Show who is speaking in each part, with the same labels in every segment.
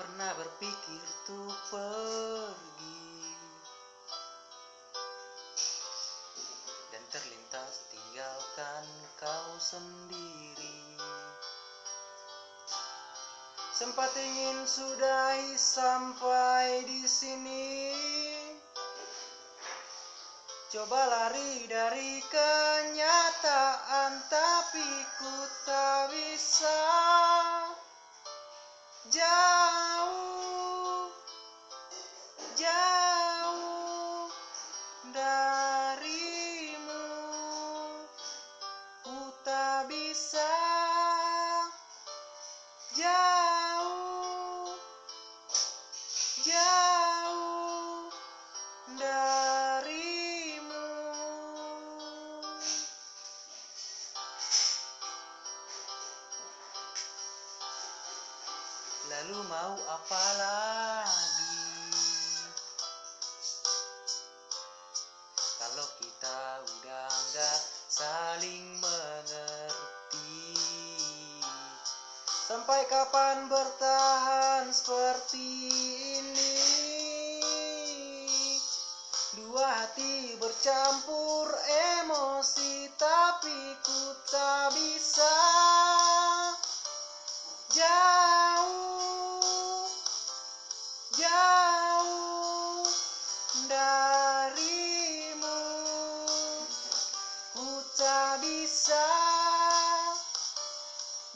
Speaker 1: pernah berpikir untuk pergi, dan terlintas tinggalkan kau sendiri. Sempat ingin sudahi sampai di sini, coba lari dari kenyataan, tapi ku tak bisa. Jauh, jauh darimu, ku tak bisa. Jauh, jauh darimu. Lalu mau apa lagi kalau kita udah gak saling mengerti? Sampai kapan bertahan seperti ini? Dua hati bercampur emosi, tapi ku tak bisa. Jauh, jauh darimu, ku tak bisa.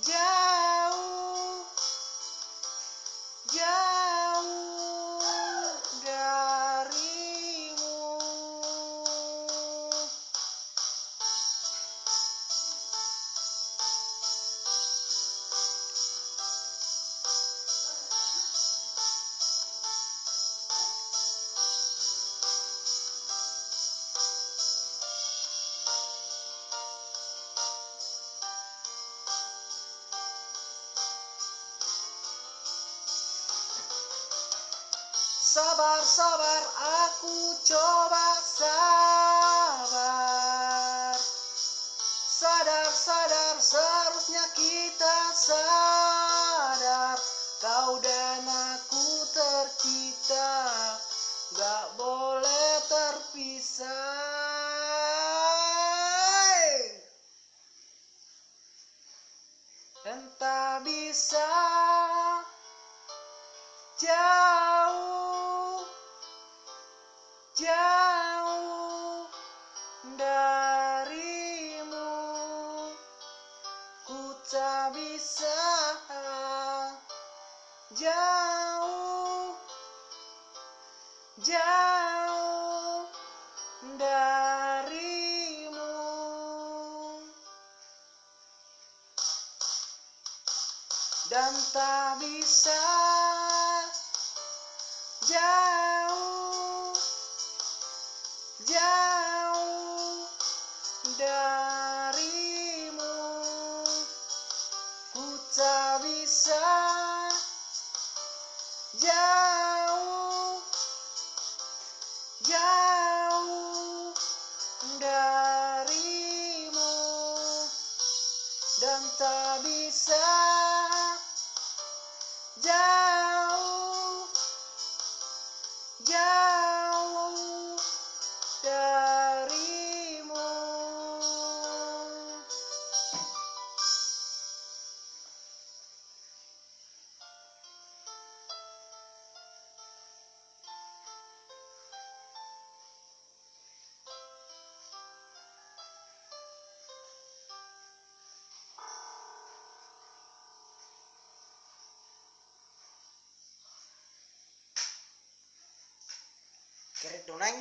Speaker 1: Jauh, jauh darimu. Sabar, sabar, aku coba sabar. Sadar, sadar, seharusnya kita sadar. Kau dan aku tercipta, gak boleh terpisah. Entah bisa. Jauh, jauh darimu, ku tak bisa. Jauh, jauh darimu, dan tak bisa. Jauh, jauh darimu, ku tak bisa. Jauh, jauh darimu, dan tak bisa. Jauh, jauh darimu. Keret doneng.